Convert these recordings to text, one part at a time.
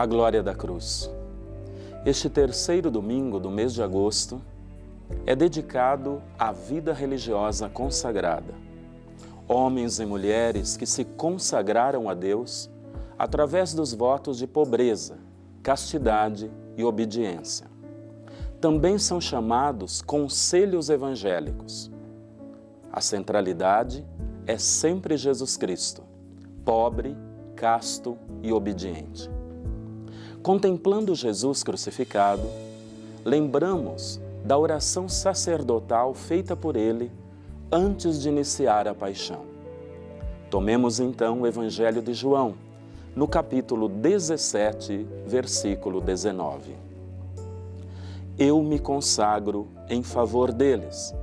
A glória da cruz. Este terceiro domingo do mês de agosto é dedicado à vida religiosa consagrada. Homens e mulheres que se consagraram a Deus através dos votos de pobreza, castidade e obediência. Também são chamados conselhos evangélicos. A centralidade é sempre Jesus Cristo, pobre, casto e obediente. Contemplando Jesus crucificado, lembramos da oração sacerdotal feita por ele antes de iniciar a paixão. Tomemos então o Evangelho de João, no capítulo 17, versículo 19. Eu me consagro em favor deles,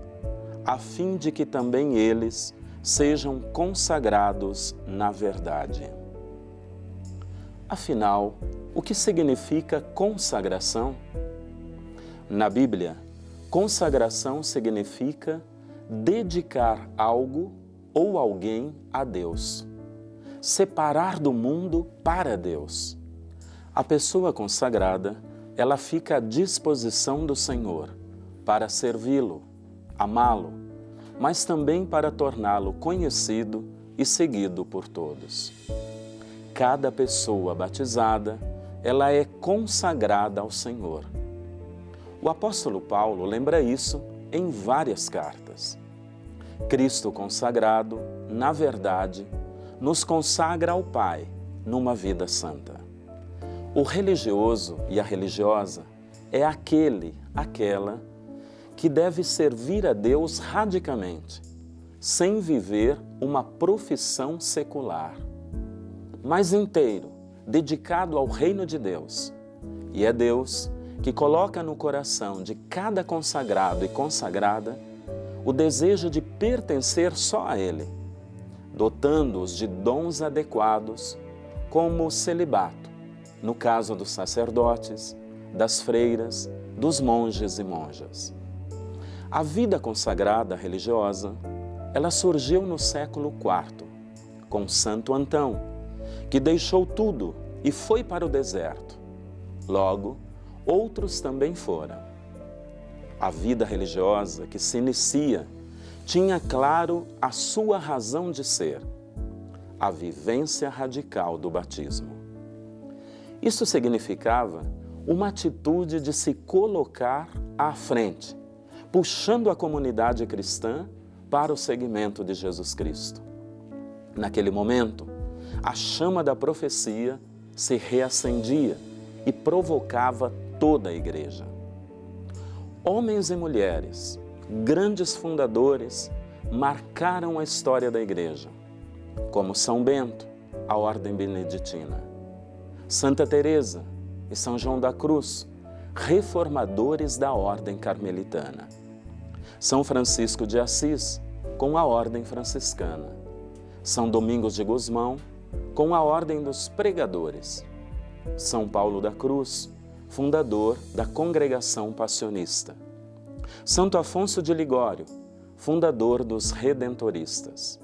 a fim de que também eles sejam consagrados na verdade. Afinal, o que significa consagração? Na Bíblia, consagração significa dedicar algo ou alguém a Deus. Separar do mundo para Deus. A pessoa consagrada, ela fica à disposição do Senhor para servi-lo, amá-lo, mas também para torná-lo conhecido e seguido por todos. Cada pessoa batizada, ela é consagrada ao Senhor. O apóstolo Paulo lembra isso em várias cartas. Cristo consagrado, na verdade, nos consagra ao Pai numa vida santa. O religioso e a religiosa é aquela que deve servir a Deus radicamente, sem viver uma profissão secular, mas inteiro, dedicado ao reino de Deus. E é Deus que coloca no coração de cada consagrado e consagrada o desejo de pertencer só a Ele, dotando-os de dons adequados, como o celibato, no caso dos sacerdotes, das freiras, dos monges e monjas. A vida consagrada religiosa, ela surgiu no século IV, com Santo Antão, que deixou tudo e foi para o deserto. Logo, outros também foram. A vida religiosa que se inicia tinha claro a sua razão de ser, a vivência radical do batismo. Isso significava uma atitude de se colocar à frente, puxando a comunidade cristã para o seguimento de Jesus Cristo. Naquele momento, a chama da profecia se reacendia e provocava toda a igreja. Homens e mulheres, grandes fundadores, marcaram a história da igreja, como São Bento, a ordem beneditina, Santa Teresa e São João da Cruz, reformadores da ordem carmelitana, São Francisco de Assis, com a ordem franciscana, São Domingos de Gusmão, com a ordem dos pregadores, São Paulo da Cruz, fundador da Congregação Passionista, Santo Afonso de Ligório, fundador dos Redentoristas,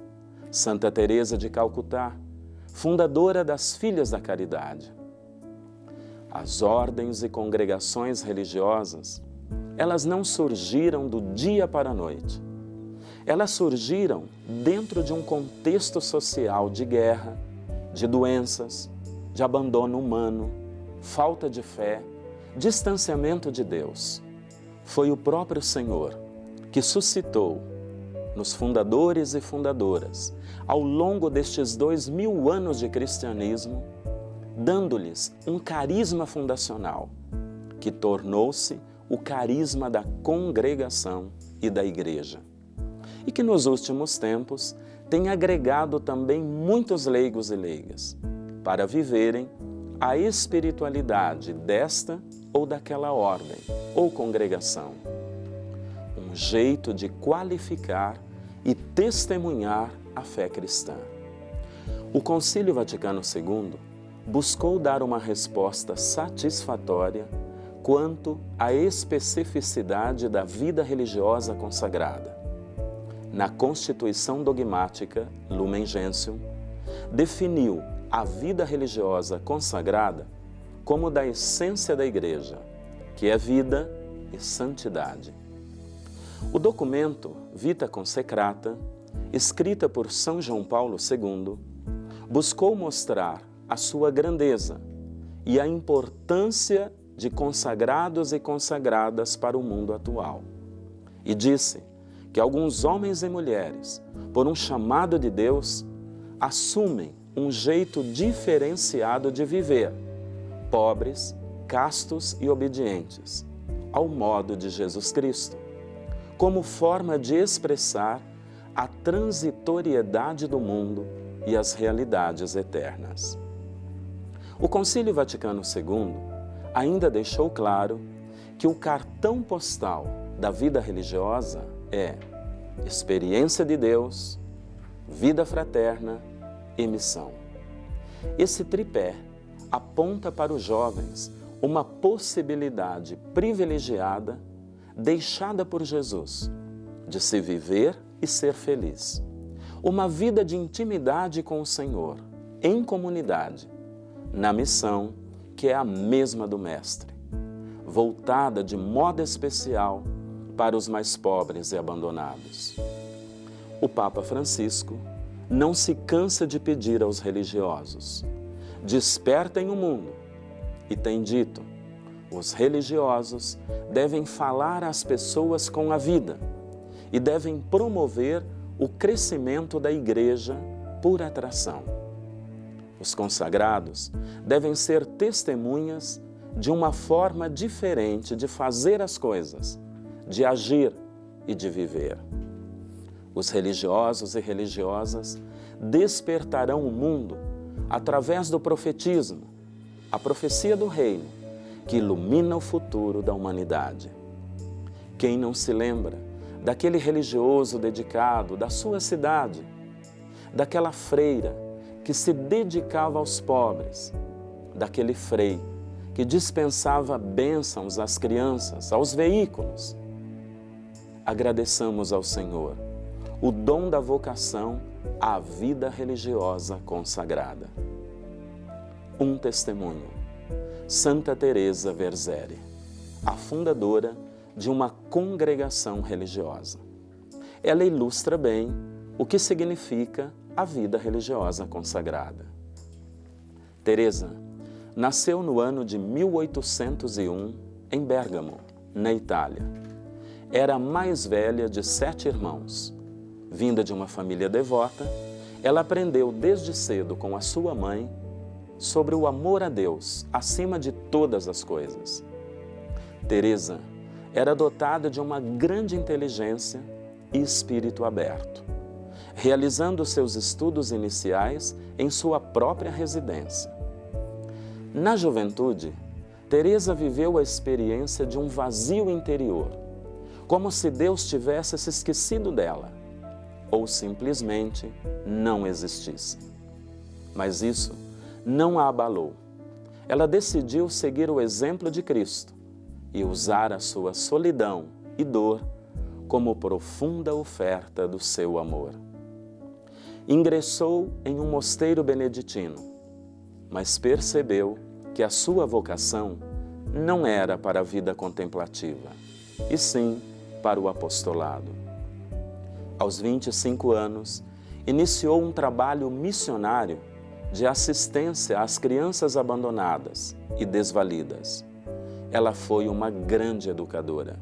Santa Teresa de Calcutá, fundadora das Filhas da Caridade. As ordens e congregações religiosas, elas não surgiram do dia para a noite. Elas surgiram dentro de um contexto social de guerra, de doenças, de abandono humano, falta de fé, distanciamento de Deus. Foi o próprio Senhor que suscitou nos fundadores e fundadoras, ao longo destes 2000 anos de cristianismo, dando-lhes um carisma fundacional, que tornou-se o carisma da congregação e da igreja. E que nos últimos tempos tem agregado também muitos leigos e leigas, para viverem a espiritualidade desta ou daquela ordem ou congregação. Um jeito de qualificar e testemunhar a fé cristã. O Concílio Vaticano II buscou dar uma resposta satisfatória quanto à especificidade da vida religiosa consagrada. Na Constituição Dogmática Lumen Gentium, definiu a vida religiosa consagrada como da essência da Igreja, que é vida e santidade. O documento Vita Consecrata, escrita por São João Paulo II, buscou mostrar a sua grandeza e a importância de consagrados e consagradas para o mundo atual. E disse que alguns homens e mulheres, por um chamado de Deus, assumem um jeito diferenciado de viver, pobres, castos e obedientes, ao modo de Jesus Cristo, como forma de expressar a transitoriedade do mundo e as realidades eternas. O Concílio Vaticano II ainda deixou claro que o cartão postal da vida religiosa é experiência de Deus, vida fraterna e missão. Esse tripé aponta para os jovens uma possibilidade privilegiada deixada por Jesus de se viver e ser feliz. Uma vida de intimidade com o Senhor, em comunidade, na missão que é a mesma do Mestre, voltada de modo especial para os mais pobres e abandonados. O Papa Francisco não se cansa de pedir aos religiosos: despertem o mundo, e tem dito: os religiosos devem falar às pessoas com a vida e devem promover o crescimento da Igreja por atração. Os consagrados devem ser testemunhas de uma forma diferente de fazer as coisas, de agir e de viver. Os religiosos e religiosas despertarão o mundo através do profetismo, a profecia do reino, que ilumina o futuro da humanidade. Quem não se lembra daquele religioso dedicado da sua cidade, daquela freira que se dedicava aos pobres, daquele frei que dispensava bênçãos às crianças, aos veículos? Agradeçamos ao Senhor o dom da vocação à vida religiosa consagrada. Um testemunho: Santa Teresa Verzeri, a fundadora de uma congregação religiosa. Ela ilustra bem o que significa a vida religiosa consagrada. Teresa nasceu no ano de 1801 em Bérgamo, na Itália. Era a mais velha de 7 irmãos. Vinda de uma família devota, ela aprendeu desde cedo com a sua mãe sobre o amor a Deus acima de todas as coisas. Teresa era dotada de uma grande inteligência e espírito aberto, realizando seus estudos iniciais em sua própria residência. Na juventude, Teresa viveu a experiência de um vazio interior, como se Deus tivesse se esquecido dela, ou simplesmente não existisse. Mas isso não a abalou. Ela decidiu seguir o exemplo de Cristo e usar a sua solidão e dor como profunda oferta do seu amor. Ingressou em um mosteiro beneditino, mas percebeu que a sua vocação não era para a vida contemplativa, e sim para o apostolado. Aos 25 anos, iniciou um trabalho missionário de assistência às crianças abandonadas e desvalidas. Ela foi uma grande educadora.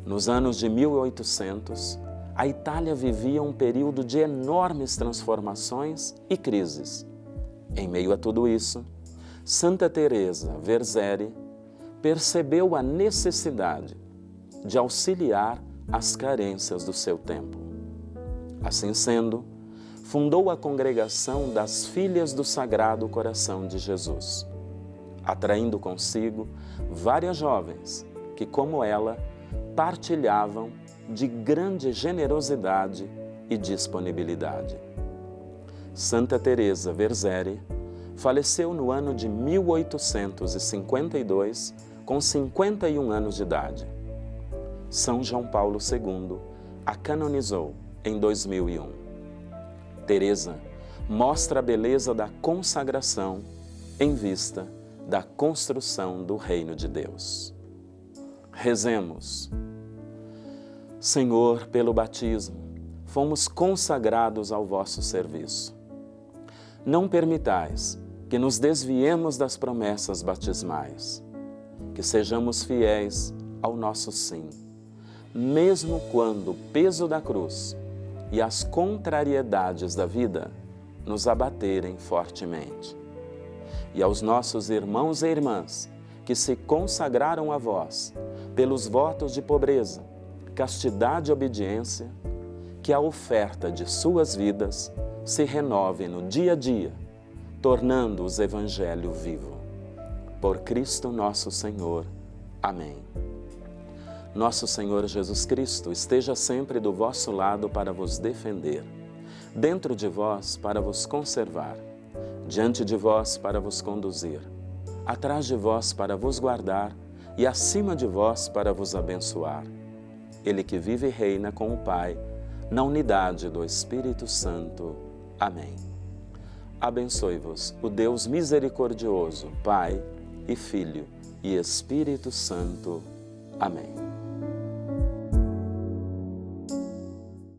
Nos anos de 1800, a Itália vivia um período de enormes transformações e crises. Em meio a tudo isso, Santa Teresa Verzeri percebeu a necessidade de auxiliar as carências do seu tempo. Assim sendo, fundou a Congregação das Filhas do Sagrado Coração de Jesus, atraindo consigo várias jovens que, como ela, partilhavam de grande generosidade e disponibilidade. Santa Teresa Verzeri faleceu no ano de 1852, com 51 anos de idade. São João Paulo II a canonizou em 2001. Teresa mostra a beleza da consagração em vista da construção do reino de Deus. Rezemos. Senhor, pelo batismo, fomos consagrados ao vosso serviço. Não permitais que nos desviemos das promessas batismais, que sejamos fiéis ao nosso sim, mesmo quando o peso da cruz e as contrariedades da vida nos abaterem fortemente. E aos nossos irmãos e irmãs que se consagraram a vós pelos votos de pobreza, castidade e obediência, que a oferta de suas vidas se renove no dia a dia, tornando-os Evangelho vivo. Por Cristo nosso Senhor. Amém. Nosso Senhor Jesus Cristo esteja sempre do vosso lado para vos defender, dentro de vós para vos conservar, diante de vós para vos conduzir, atrás de vós para vos guardar e acima de vós para vos abençoar. Ele que vive e reina com o Pai, na unidade do Espírito Santo. Amém. Abençoe-vos o Deus misericordioso, Pai e Filho e Espírito Santo. Amém.